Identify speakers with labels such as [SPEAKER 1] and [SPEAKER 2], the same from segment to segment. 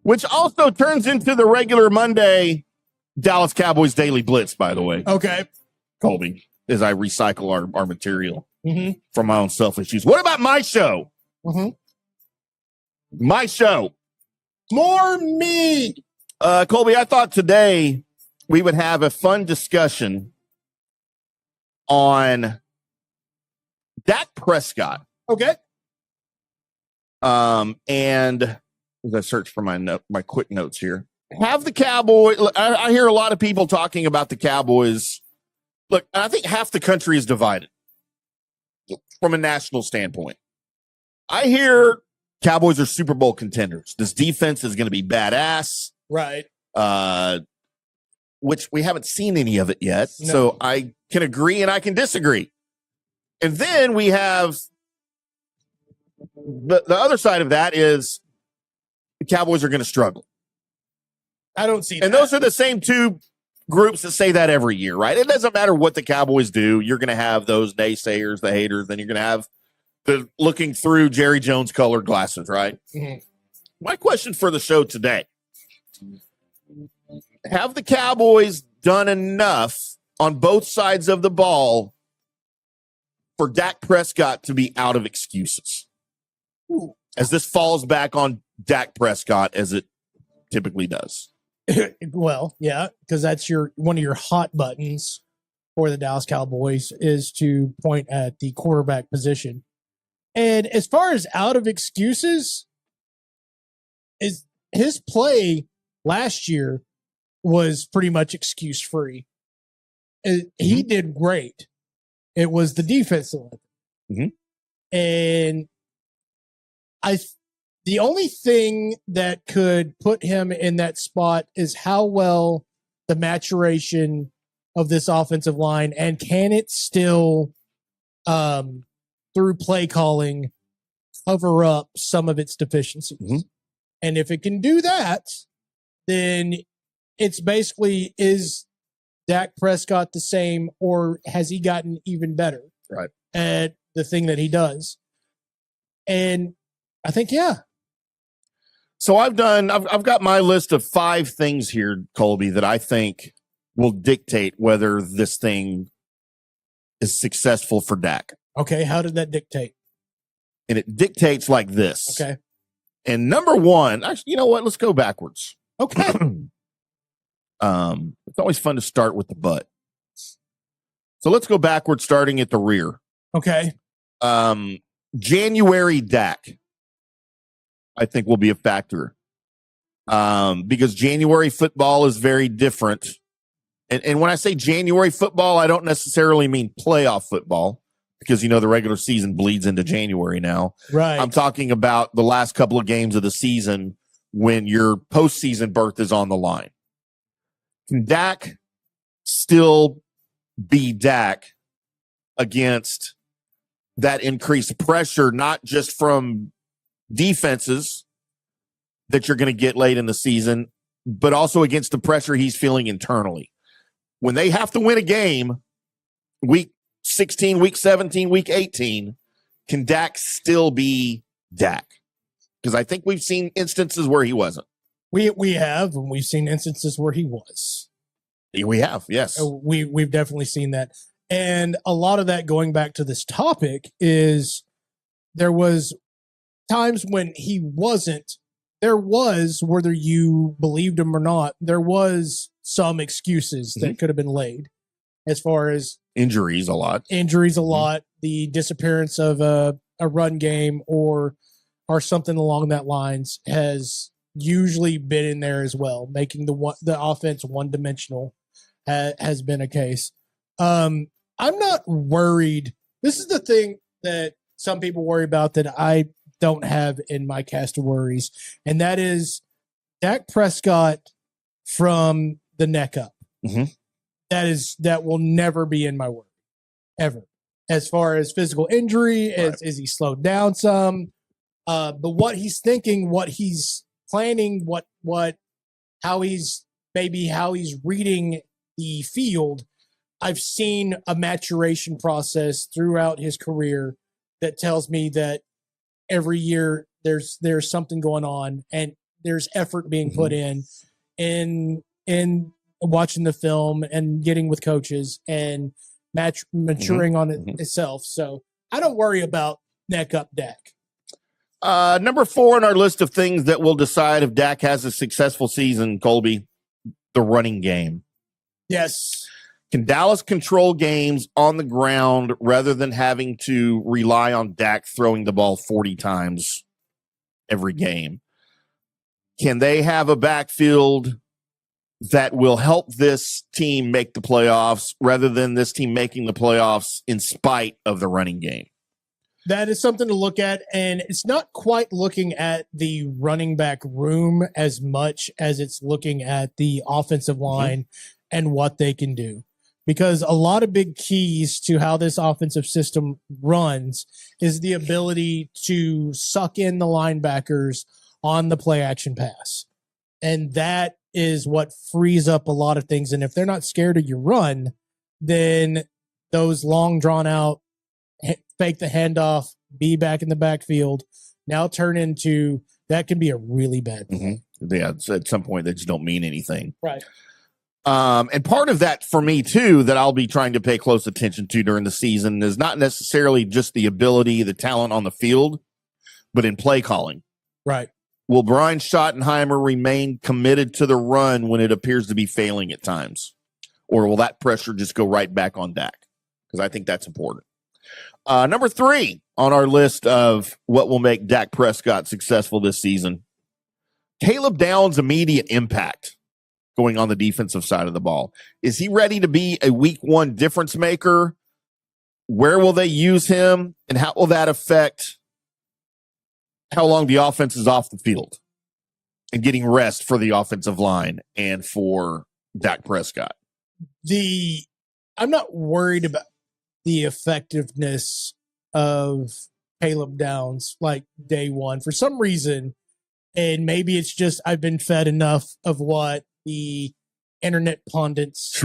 [SPEAKER 1] which also turns into the regular Monday Dallas Cowboys Daily Blitz, by the way.
[SPEAKER 2] Okay.
[SPEAKER 1] Colby, as I recycle our material from my own selfish use. What about my show? My show.
[SPEAKER 2] More me.
[SPEAKER 1] Colby, I thought today we would have a fun discussion on Dak Prescott.
[SPEAKER 2] Okay.
[SPEAKER 1] And as I search for my quick notes here, have the Cowboys. I hear a lot of people talking about the Cowboys. Look, I think half the country is divided from a national standpoint. I hear Cowboys are Super Bowl contenders. This defense is going to be badass.
[SPEAKER 2] Right.
[SPEAKER 1] Which we haven't seen any of it yet.
[SPEAKER 2] No.
[SPEAKER 1] So I can agree and I can disagree. And then we have the other side of that is the Cowboys are going to struggle.
[SPEAKER 2] I don't see that.
[SPEAKER 1] And those are the same two groups that say that every year, right? It doesn't matter what the Cowboys do. You're going to have those naysayers, the haters, then you're going to have the looking through Jerry Jones colored glasses, right? My question for the show today: have the Cowboys done enough on both sides of the ball for Dak Prescott to be out of excuses? As this falls back on Dak Prescott as it typically does.
[SPEAKER 2] Well, yeah, because that's one of your hot buttons for the Dallas Cowboys is to point at the quarterback position. And as far as out of excuses, is his play last year was pretty much excuse free. He did great. It was the defense. And the only thing that could put him in that spot is how well the maturation of this offensive line, and can it still, through play calling, cover up some of its deficiencies. And if it can do that, then it's basically, is Dak Prescott the same, or has he gotten even better at the thing that he does? And I think, yeah.
[SPEAKER 1] So I've got my list of 5 things here, Colby, that I think will dictate whether this thing is successful for Dak.
[SPEAKER 2] Okay, how did that dictate?
[SPEAKER 1] And it dictates like this.
[SPEAKER 2] Okay.
[SPEAKER 1] And number 1, actually, you know what? Let's go backwards.
[SPEAKER 2] Okay.
[SPEAKER 1] It's always fun to start with the butt. So let's go backwards, starting at the rear.
[SPEAKER 2] Okay.
[SPEAKER 1] January Dak, I think, will be a factor. Because January football is very different. And when I say January football, I don't necessarily mean playoff football, because, you know, the regular season bleeds into January now.
[SPEAKER 2] Right.
[SPEAKER 1] I'm talking about the last couple of games of the season when your postseason berth is on the line. Can Dak still be Dak against that increased pressure, not just from defenses that you're going to get late in the season, but also against the pressure he's feeling internally? When they have to win a game, week 16, week 17, week 18, can Dak still be Dak? Because I think we've seen instances where he wasn't.
[SPEAKER 2] We have, and we've seen instances where he was.
[SPEAKER 1] We have, yes.
[SPEAKER 2] We've definitely seen that. And a lot of that, going back to this topic, is there was times when he wasn't. There was, whether you believed him or not, there was some excuses that could have been laid, as far as
[SPEAKER 1] injuries a lot,
[SPEAKER 2] the disappearance of a run game or something along that lines has usually been in there as well, making the offense one-dimensional has been a case. I'm not worried. This is the thing that some people worry about that I don't have in my cast of worries, and that is Dak Prescott from the neck up. That will never be in my worry, ever. As far as physical injury, is he slowed down some? But what he's thinking, what he's planning, how he's reading the field. I've seen a maturation process throughout his career that tells me that every year there's something going on, and there's effort being put in watching the film and getting with coaches and maturing on it itself. So I don't worry about neck up Dak.
[SPEAKER 1] Number 4 on our list of things that will decide if Dak has a successful season, Colby, the running game.
[SPEAKER 2] Yes.
[SPEAKER 1] Can Dallas control games on the ground rather than having to rely on Dak throwing the ball 40 times every game? Can they have a backfield that will help this team make the playoffs rather than this team making the playoffs in spite of the running game?
[SPEAKER 2] That is something to look at, and it's not quite looking at the running back room as much as it's looking at the offensive line and what they can do. Because a lot of big keys to how this offensive system runs is the ability to suck in the linebackers on the play action pass. And that is what frees up a lot of things. And if they're not scared of your run, then those long drawn out, fake the handoff, be back in the backfield, now turn into, that can be a really bad thing.
[SPEAKER 1] Yeah, at some point they just don't mean anything.
[SPEAKER 2] Right.
[SPEAKER 1] And part of that for me too, that I'll be trying to pay close attention to during the season is not necessarily just the ability, the talent on the field, but in play calling.
[SPEAKER 2] Right.
[SPEAKER 1] Will Brian Schottenheimer remain committed to the run when it appears to be failing at times? Or will that pressure just go right back on Dak? Because I think that's important. Number 3 on our list of what will make Dak Prescott successful this season, Caleb Downs' immediate impact going on the defensive side of the ball. Is he ready to be a week 1 difference maker? Where will they use him? And how will that affect how long the offense is off the field and getting rest for the offensive line and for Dak Prescott?
[SPEAKER 2] I'm not worried about the effectiveness of Caleb Downs like day one for some reason. And maybe it's just I've been fed enough of what the internet pundits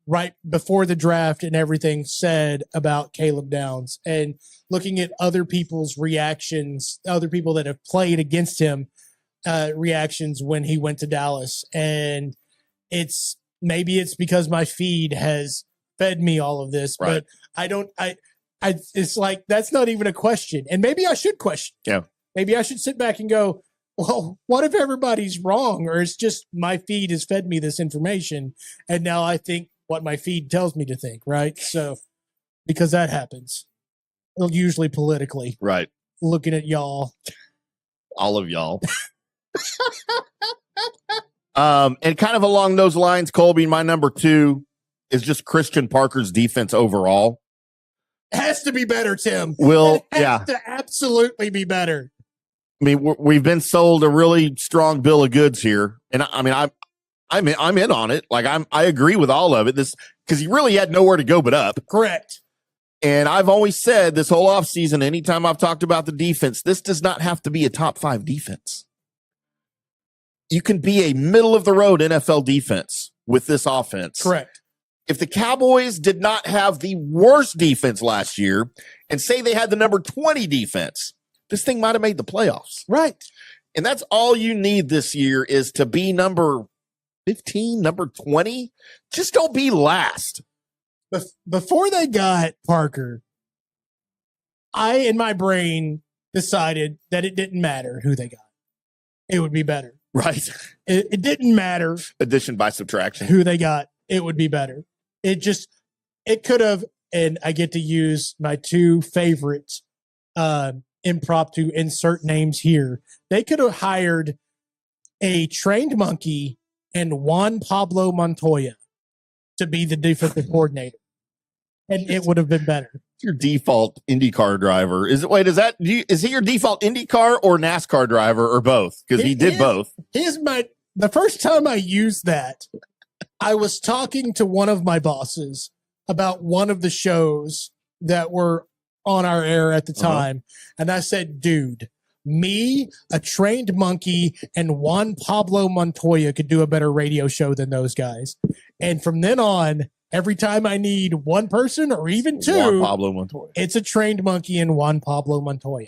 [SPEAKER 2] right before the draft and everything said about Caleb Downs, and looking at other people's reactions, other people that have played against him, reactions when he went to Dallas. And maybe it's because my feed has fed me all of this, but it's like, that's not even a question. And maybe I should question.
[SPEAKER 1] Yeah.
[SPEAKER 2] Maybe I should sit back and go, well, what if everybody's wrong? Or it's just my feed has fed me this information, and now I think what my feed tells me to think, right? So, because that happens, usually politically.
[SPEAKER 1] Right.
[SPEAKER 2] Looking at y'all.
[SPEAKER 1] All of y'all. And kind of along those lines, Colby, my number 2 is just Christian Parker's defense overall.
[SPEAKER 2] Has to be better, Tim.
[SPEAKER 1] It
[SPEAKER 2] has to absolutely be better.
[SPEAKER 1] I mean, we've been sold a really strong bill of goods here, and I'm in on it. Like I agree with all of it. This because he really had nowhere to go but up.
[SPEAKER 2] Correct.
[SPEAKER 1] And I've always said this whole offseason, anytime I've talked about the defense, this does not have to be a top 5 defense. You can be a middle of the road NFL defense with this offense.
[SPEAKER 2] Correct.
[SPEAKER 1] If the Cowboys did not have the worst defense last year, and say they had the number 20 defense, this thing might have made the playoffs.
[SPEAKER 2] Right.
[SPEAKER 1] And that's all you need this year is to be number 15, number 20. Just don't be last.
[SPEAKER 2] Before they got Parker, I, in my brain, decided that it didn't matter who they got. It would be better.
[SPEAKER 1] Right.
[SPEAKER 2] It didn't matter.
[SPEAKER 1] Addition by subtraction.
[SPEAKER 2] Who they got, it would be better. It could have, and I get to use my 2 favorites, impromptu insert names here. They could have hired a trained monkey and Juan Pablo Montoya to be the defensive coordinator, and it would have been better.
[SPEAKER 1] Your default IndyCar driver is he your default IndyCar or NASCAR driver or both? Because he did both.
[SPEAKER 2] The first time I used that, I was talking to one of my bosses about one of the shows that were on our air at the time. And I said, dude, me, a trained monkey, and Juan Pablo Montoya could do a better radio show than those guys. And from then on, every time I need one person or even 2,
[SPEAKER 1] Juan Pablo Montoya.
[SPEAKER 2] It's a trained monkey and Juan Pablo Montoya.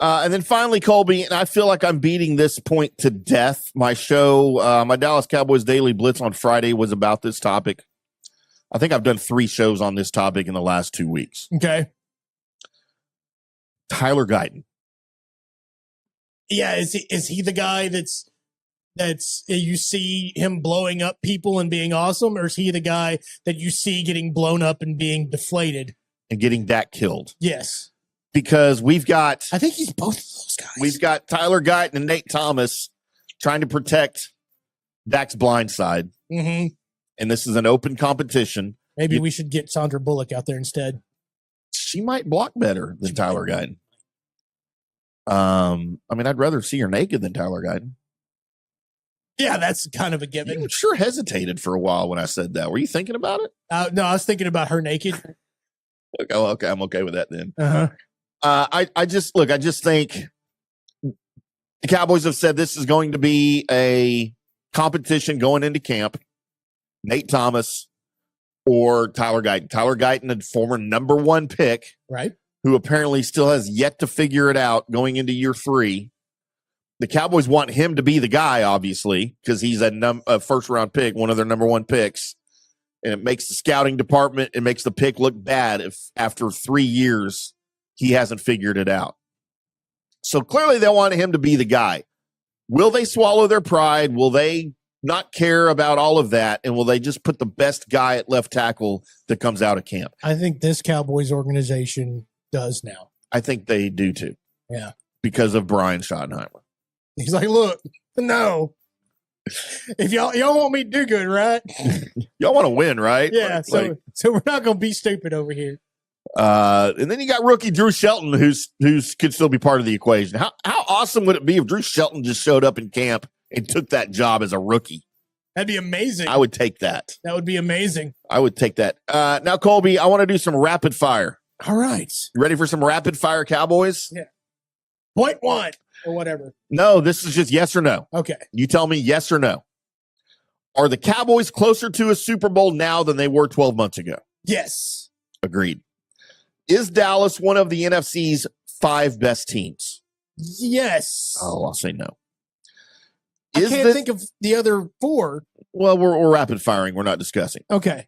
[SPEAKER 1] And then finally, Colby, and I feel like I'm beating this point to death. My show, my Dallas Cowboys Daily Blitz on Friday was about this topic. I think I've done 3 shows on this topic in the last 2 weeks.
[SPEAKER 2] Okay.
[SPEAKER 1] Tyler Guyton.
[SPEAKER 2] Yeah, is he the guy that's you see him blowing up people and being awesome, or is he the guy that you see getting blown up and being deflated
[SPEAKER 1] And getting Dak killed.
[SPEAKER 2] Yes.
[SPEAKER 1] Because
[SPEAKER 2] I think he's both of those guys.
[SPEAKER 1] We've got Tyler Guyton and Nate Thomas trying to protect Dak's blind side.
[SPEAKER 2] Mm-hmm.
[SPEAKER 1] And this is an open competition.
[SPEAKER 2] Maybe we should get Sandra Bullock out there instead.
[SPEAKER 1] She might block better than Tyler Guyton. I mean, I'd rather see her naked than Tyler Guyton.
[SPEAKER 2] Yeah, that's kind of a given.
[SPEAKER 1] You sure hesitated for a while when I said that. Were you thinking about it?
[SPEAKER 2] No, I was thinking about her naked.
[SPEAKER 1] Okay, I'm okay with that then.
[SPEAKER 2] Uh-huh.
[SPEAKER 1] I just think the Cowboys have said this is going to be a competition going into camp. Nate Thomas or Tyler Guyton. Tyler Guyton, a former number 1 pick,
[SPEAKER 2] right?
[SPEAKER 1] Who apparently still has yet to figure it out going into year 3. The Cowboys want him to be the guy, obviously, because he's a first-round pick, one of their number 1 picks. And it makes the scouting department, it makes the pick look bad if after 3 years he hasn't figured it out. So clearly they want him to be the guy. Will they swallow their pride? Will they not care about all of that? And will they just put the best guy at left tackle that comes out of camp?
[SPEAKER 2] I think this Cowboys organization does now.
[SPEAKER 1] I think they do too.
[SPEAKER 2] Yeah.
[SPEAKER 1] Because of Brian Schottenheimer.
[SPEAKER 2] He's like, look, no. If y'all want me to do good, right?
[SPEAKER 1] Y'all want to win, right?
[SPEAKER 2] Yeah. So we're not going to be stupid over here.
[SPEAKER 1] And then you got rookie Drew Shelton, who's could still be part of the equation. How awesome would it be if Drew Shelton just showed up in camp and took that job as a rookie?
[SPEAKER 2] That'd be amazing.
[SPEAKER 1] I would take that.
[SPEAKER 2] That would be amazing.
[SPEAKER 1] I would take that. Now, Colby, I want to do some rapid fire.
[SPEAKER 2] All right.
[SPEAKER 1] You ready for some rapid fire, Cowboys?
[SPEAKER 2] Yeah. Point 1 or whatever.
[SPEAKER 1] No, this is just yes or no.
[SPEAKER 2] Okay.
[SPEAKER 1] You tell me yes or no. Are the Cowboys closer to a Super Bowl now than they were 12 months ago?
[SPEAKER 2] Yes.
[SPEAKER 1] Agreed. Is Dallas one of the NFC's 5 best teams?
[SPEAKER 2] Yes.
[SPEAKER 1] Oh, I'll say no.
[SPEAKER 2] I can't think of the other 4.
[SPEAKER 1] Well, we're rapid firing. We're not discussing.
[SPEAKER 2] Okay.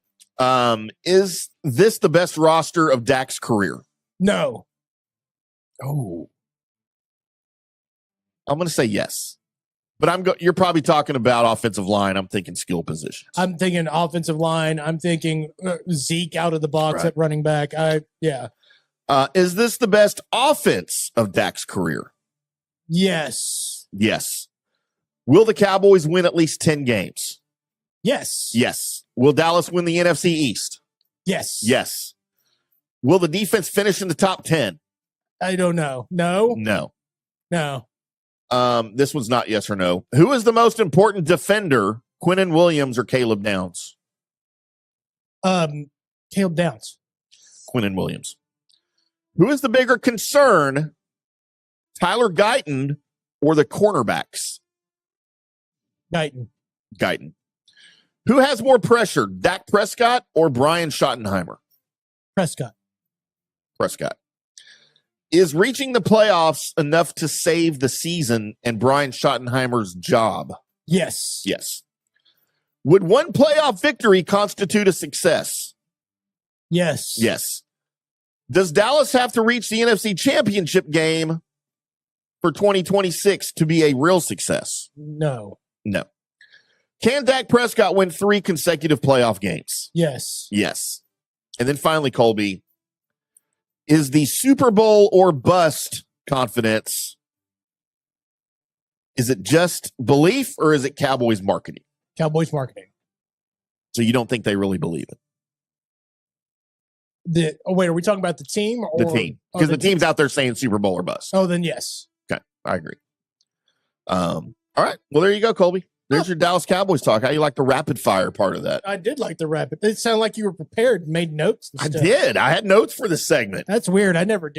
[SPEAKER 1] Is this the best roster of Dak's career?
[SPEAKER 2] No.
[SPEAKER 1] Oh. I'm going to say yes. But you're probably talking about offensive line. I'm thinking skill positions.
[SPEAKER 2] I'm thinking offensive line. I'm thinking Zeke out of the box at running back. Yeah.
[SPEAKER 1] Is this the best offense of Dak's career?
[SPEAKER 2] Yes.
[SPEAKER 1] Yes. Will the Cowboys win at least 10 games?
[SPEAKER 2] Yes.
[SPEAKER 1] Yes. Will Dallas win the NFC East?
[SPEAKER 2] Yes.
[SPEAKER 1] Yes. Will the defense finish in the top 10?
[SPEAKER 2] I don't know. No.
[SPEAKER 1] No. This one's not yes or no. Who is the most important defender, Quinnen Williams or Caleb Downs?
[SPEAKER 2] Caleb Downs.
[SPEAKER 1] Quinnen Williams. Who is the bigger concern, Tyler Guyton or the cornerbacks?
[SPEAKER 2] Guyton.
[SPEAKER 1] Who has more pressure, Dak Prescott or Brian Schottenheimer?
[SPEAKER 2] Prescott.
[SPEAKER 1] Is reaching the playoffs enough to save the season and Brian Schottenheimer's job?
[SPEAKER 2] Yes.
[SPEAKER 1] Yes. Would one playoff victory constitute a success?
[SPEAKER 2] Yes.
[SPEAKER 1] Yes. Does Dallas have to reach the NFC Championship game for 2026 to be a real success?
[SPEAKER 2] No.
[SPEAKER 1] Can Dak Prescott win 3 consecutive playoff games?
[SPEAKER 2] Yes.
[SPEAKER 1] Yes. And then finally, Colby, is the Super Bowl or bust confidence, is it just belief or is it Cowboys marketing?
[SPEAKER 2] Cowboys marketing.
[SPEAKER 1] So you don't think they really believe it?
[SPEAKER 2] Wait, are we talking about the team? Or,
[SPEAKER 1] the team. Because the team's out there saying Super Bowl or bust.
[SPEAKER 2] Oh, then yes.
[SPEAKER 1] Okay, I agree. All right. Well, there you go, Colby. There's your Dallas Cowboys talk. How you like the rapid fire part of that?
[SPEAKER 2] I did like the rapid. It sounded like you were prepared and made notes.
[SPEAKER 1] I did. I had notes for this segment.
[SPEAKER 2] That's weird. I never do.